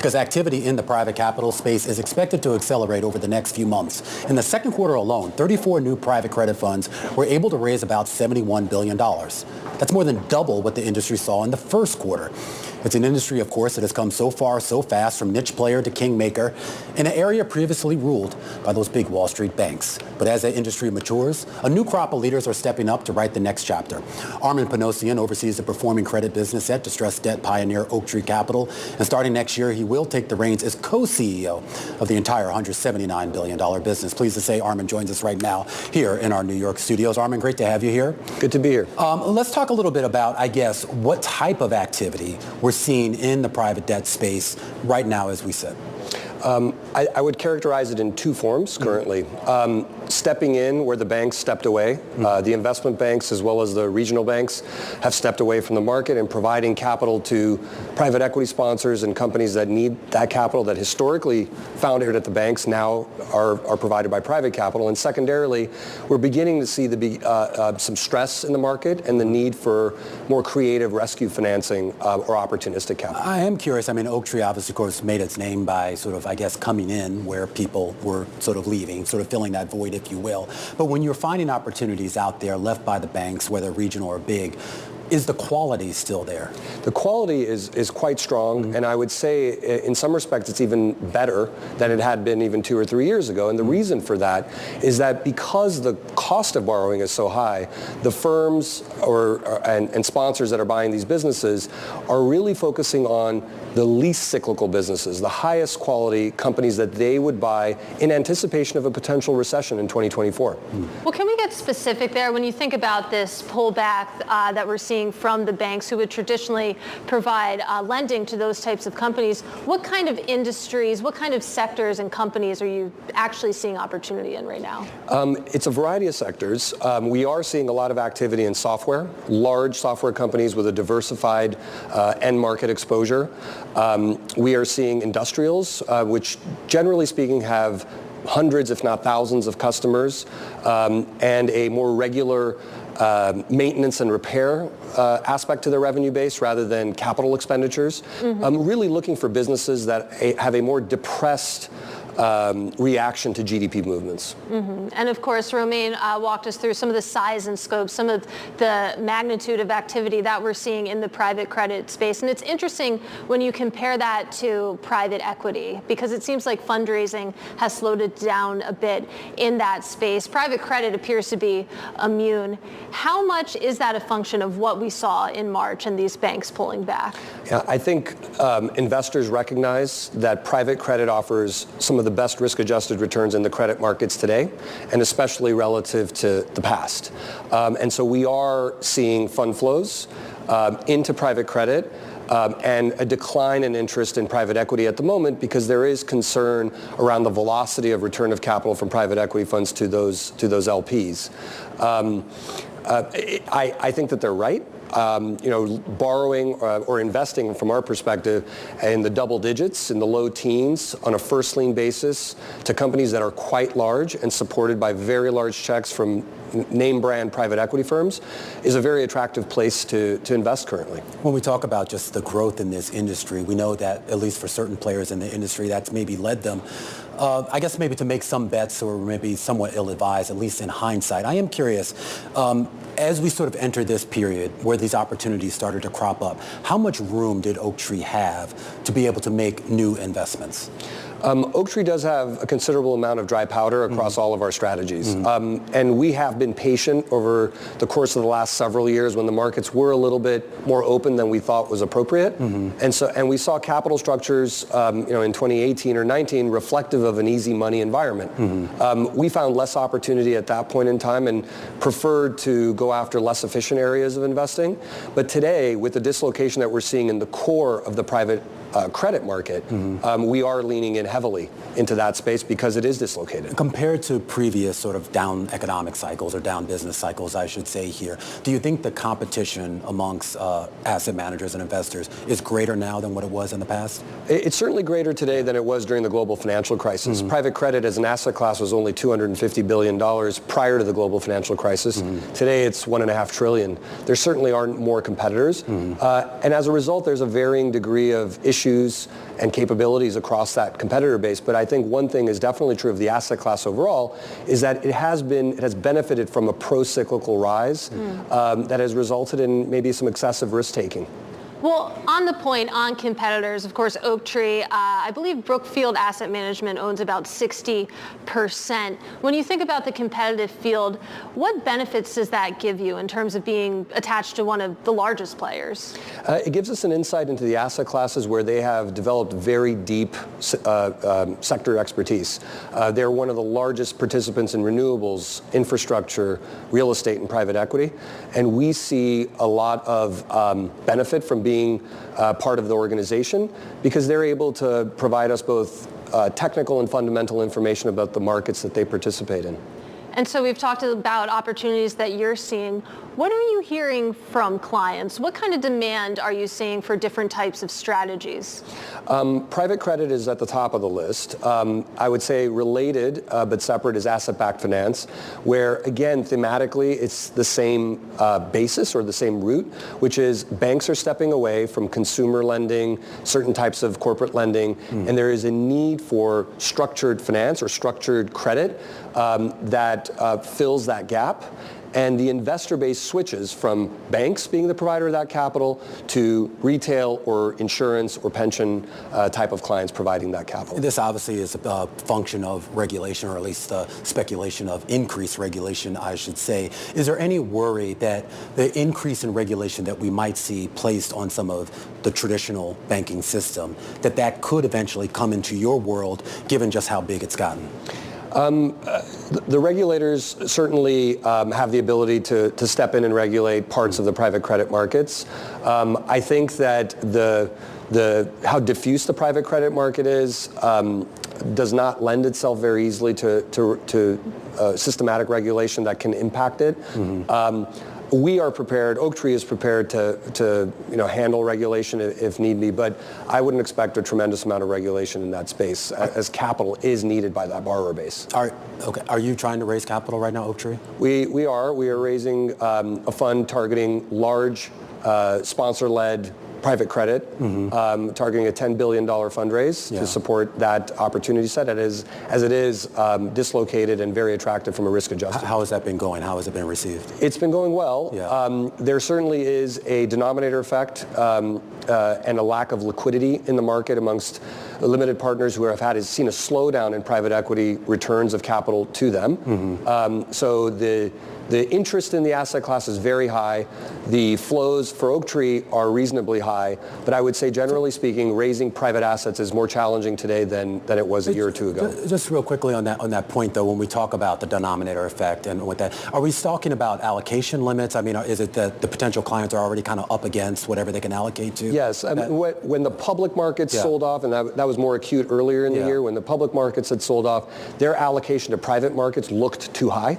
because activity in the private capital space is expected to accelerate over the next few months. In the second quarter alone, 34 new private credit funds were able to raise about $71 billion. That's more than double what the industry saw in the first quarter. It's an industry, of course, that has come so far, so fast, from niche player to kingmaker, in an area previously ruled by those big Wall Street banks. But as the industry matures, a new crop of leaders are stepping up to write the next chapter. Armen Panossian oversees the performing credit business at distressed debt pioneer Oaktree Capital, and starting next year, he will take the reins as co-CEO of the entire $179 billion business. Pleased to say Armen joins us right now here in our New York studios. Armen, great to have you here. Good to be here. Let's talk a little bit about, I guess, what type of activity we're seeing in the private debt space right now as we sit. I would characterize it in two forms currently. Stepping in where the banks stepped away. The investment banks as well as the regional banks have stepped away from the market and providing capital to private equity sponsors and companies that need that capital that historically founded at the banks now are provided by private capital. And secondarily, we're beginning to see some stress in the market and the need for more creative rescue financing or opportunistic capital. I am curious. I mean, Oaktree obviously, of course, made its name by sort of, I guess, coming in where people were sort of leaving, sort of filling that void, if you will. But when you're finding opportunities out there left by the banks, whether regional or big, is the quality still there? The quality is quite strong, and I would say in some respects it's even better than it had been even 2 or 3 years ago. And the reason for that is that because the cost of borrowing is so high, the firms and sponsors that are buying these businesses are really focusing on the least cyclical businesses, the highest quality companies that they would buy in anticipation of a potential recession in 2024. Well, can we get specific there? When you think about this pullback that we're seeing from the banks who would traditionally provide lending to those types of companies, what kind of industries, what kind of sectors and companies are you actually seeing opportunity in right now? It's a variety of sectors. We are seeing a lot of activity in software, large software companies with a diversified end market exposure. We are seeing industrials, which generally speaking have hundreds, if not thousands, of customers, and a more regular maintenance and repair aspect to their revenue base rather than capital expenditures. Really looking for businesses that have a more depressed reaction to GDP movements. And of course, Romaine walked us through some of the size and scope, some of the magnitude of activity that we're seeing in the private credit space. And it's interesting when you compare that to private equity, because it seems like fundraising has slowed it down a bit in that space. Private credit appears to be immune. How much is that a function of what we saw in March and these banks pulling back? Yeah, I think investors recognize that private credit offers some of the best risk-adjusted returns in the credit markets today, and especially relative to the past. And so we are seeing fund flows into private credit and a decline in interest in private equity at the moment because there is concern around the velocity of return of capital from private equity funds to those LPs. I think that they're right. Borrowing or investing from our perspective in the double digits, in the low teens on a first lien basis to companies that are quite large and supported by very large checks from name brand private equity firms is a very attractive place to invest currently. When we talk about just the growth in this industry, we know that at least for certain players in the industry, that's maybe led them I guess maybe to make some bets or maybe somewhat ill-advised, at least in hindsight. I am curious, as we sort of enter this period where these opportunities started to crop up, how much room did Oaktree have to be able to make new investments? Oaktree does have a considerable amount of dry powder across all of our strategies. And we have been patient over the course of the last several years when the markets were a little bit more open than we thought was appropriate. And we saw capital structures in 2018 or 19 reflective of an easy money environment. We found less opportunity at that point in time and preferred to go after less efficient areas of investing. But today, with the dislocation that we're seeing in the core of the private credit market, we are leaning in heavily into that space because it is dislocated. Compared to previous sort of down economic cycles or down business cycles, I should say here, do you think the competition amongst asset managers and investors is greater now than what it was in the past? It's certainly greater today than it was during the global financial crisis. Private credit as an asset class was only $250 billion prior to the global financial crisis. Today it's $1.5 trillion. There certainly aren't more competitors. And as a result, there's a varying degree of issues issues and capabilities across that competitor base. But I think one thing is definitely true of the asset class overall is that it has benefited from a pro-cyclical rise that has resulted in maybe some excessive risk-taking. Well, on the point on competitors, of course, Oaktree, I believe Brookfield Asset Management owns about 60%. When you think about the competitive field, what benefits does that give you in terms of being attached to one of the largest players? It gives us an insight into the asset classes where they have developed very deep sector expertise. They're one of the largest participants in renewables, infrastructure, real estate, and private equity. And we see a lot of benefit from being part of the organization because they're able to provide us both technical and fundamental information about the markets that they participate in. And so we've talked about opportunities that you're seeing. What are you hearing from clients? What kind of demand are you seeing for different types of strategies? Private credit is at the top of the list. I would say related but separate is asset-backed finance, where again, thematically, it's the same basis or the same root, which is banks are stepping away from consumer lending, certain types of corporate lending, and there is a need for structured finance or structured credit that fills that gap. And the investor base switches from banks being the provider of that capital to retail or insurance or pension type of clients providing that capital. This obviously is a function of regulation, or at least speculation of increased regulation, I should say. Is there any worry that the increase in regulation that we might see placed on some of the traditional banking system, that could eventually come into your world, given just how big it's gotten? The regulators certainly have the ability to step in and regulate parts of the private credit markets. I think that how diffuse the private credit market is does not lend itself very easily to systematic regulation that can impact it. We are prepared, Oaktree is prepared to handle regulation if need be, but I wouldn't expect a tremendous amount of regulation in that space as capital is needed by that borrower base. Are you trying to raise capital right now, Oaktree? We are raising a fund targeting large sponsor-led private credit, targeting a $10 billion fundraise to support that opportunity set as it is dislocated and very attractive from a risk-adjusted. How has that been going? How has it been received? It's been going well. Yeah. There certainly is a denominator effect and a lack of liquidity in the market amongst limited partners who have seen a slowdown in private equity returns of capital to them. So the interest in the asset class is very high. The flows for Oaktree are reasonably high, but I would say generally speaking, raising private assets is more challenging today than it was a year or two ago. Just real quickly on that point, though, when we talk about the denominator effect and with that, are we talking about allocation limits? I mean, is it that the potential clients are already kind of up against whatever they can allocate to? Yes. I mean, when the public markets sold off, and that was more acute earlier in the year, when the public markets had sold off, their allocation to private markets looked too high.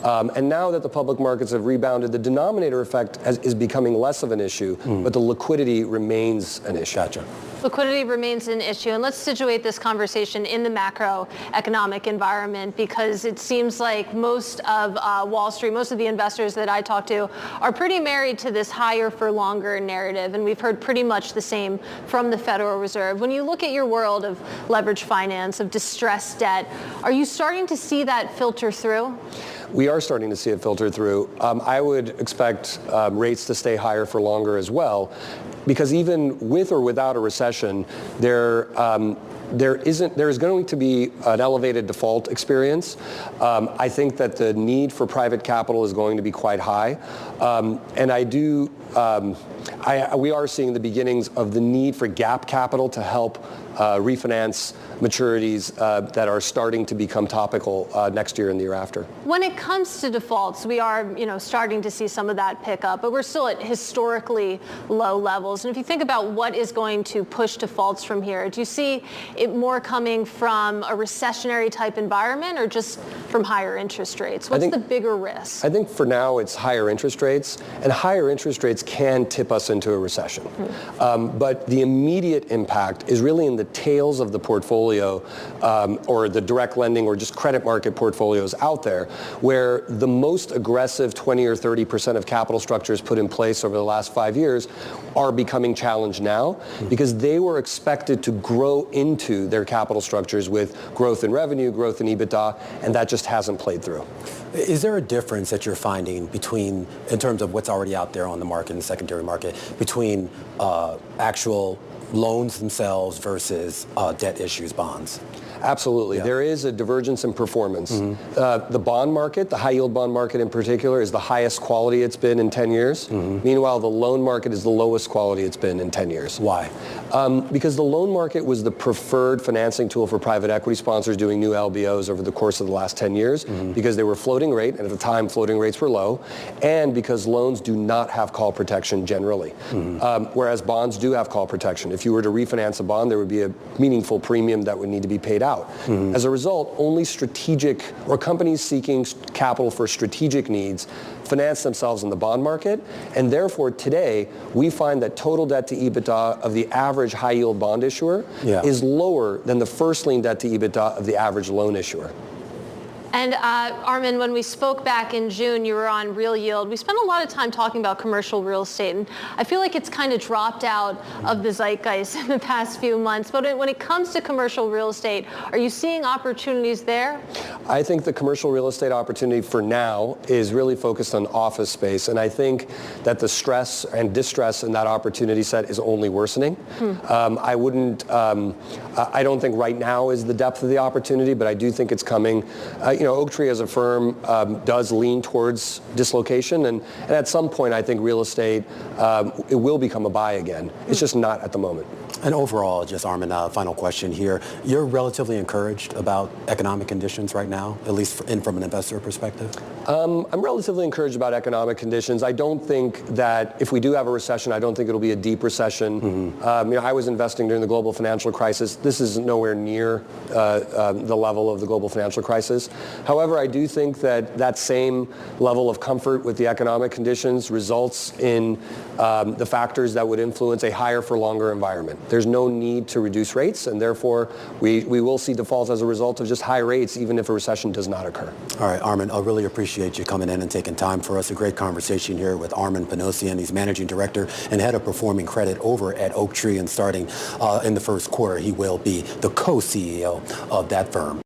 And now that the public markets have rebounded, the denominator effect is becoming less of an issue, but the liquidity remains an issue. Gotcha. Liquidity remains an issue, and let's situate this conversation in the macroeconomic environment, because it seems like most of Wall Street, most of the investors that I talk to are pretty married to this higher for longer narrative, and we've heard pretty much the same from the Federal Reserve. When you look at your world of leveraged finance, of distressed debt, are you starting to see that filter through? We are starting to see it filter through. I would expect rates to stay higher for longer as well, because even with or without a recession, there is going to be an elevated default experience. I think that the need for private capital is going to be quite high, and we are seeing the beginnings of the need for gap capital to help refinance maturities that are starting to become topical next year and the year after. When it comes to defaults, we are starting to see some of that pick up, but we're still at historically low levels. And if you think about what is going to push defaults from here, do you see it more coming from a recessionary type environment or just from higher interest rates? What's the bigger risk? I think for now it's higher interest rates, and higher interest rates can tip us into a recession. But the immediate impact is really in the tails of the portfolio or the direct lending or just credit market portfolios out there, where the most aggressive 20 or 30% of capital structures put in place over the last 5 years are becoming challenged now because they were expected to grow into their capital structures with growth in revenue, growth in EBITDA, and that just hasn't played through. Is there a difference that you're finding between, in terms of what's already out there on the market, in the secondary market, between actual loans themselves versus debt issues, bonds? Absolutely. Yeah. There is a divergence in performance. The bond market, the high yield bond market in particular, is the highest quality it's been in 10 years. Meanwhile, the loan market is the lowest quality it's been in 10 years. Why? Because the loan market was the preferred financing tool for private equity sponsors doing new LBOs over the course of the last 10 years because they were floating rate, and at the time floating rates were low, and because loans do not have call protection generally, whereas bonds do have call protection. If you were to refinance a bond, there would be a meaningful premium that would need to be paid out. As a result, only strategic or companies seeking capital for strategic needs finance themselves in the bond market, and therefore today we find that total debt to EBITDA of the average high yield bond issuer is lower than the first lien debt to EBITDA of the average loan issuer. And Armen, when we spoke back in June, you were on real yield. We spent a lot of time talking about commercial real estate, and I feel like it's kind of dropped out of the zeitgeist in the past few months. But when it comes to commercial real estate, are you seeing opportunities there? I think the commercial real estate opportunity for now is really focused on office space, and I think that the stress and distress in that opportunity set is only worsening. I don't think right now is the depth of the opportunity, but I do think it's coming. Oaktree as a firm does lean towards dislocation, and at some point I think real estate, it will become a buy again. It's just not at the moment. And overall, just Armen, final question here. You're relatively encouraged about economic conditions right now, at least from an investor perspective? I'm relatively encouraged about economic conditions. I don't think that if we do have a recession, I don't think it'll be a deep recession. I was investing during the global financial crisis. This is nowhere near the level of the global financial crisis. However, I do think that that same level of comfort with the economic conditions results in the factors that would influence a higher for longer environment. There's no need to reduce rates, and therefore we will see defaults as a result of just high rates, even if a recession does not occur. All right, Armen, I really appreciate you coming in and taking time for us. A great conversation here with Armen Panossian. He's Managing Director and Head of Performing Credit over at Oaktree, and starting in the first quarter, he will be the co-CEO of that firm.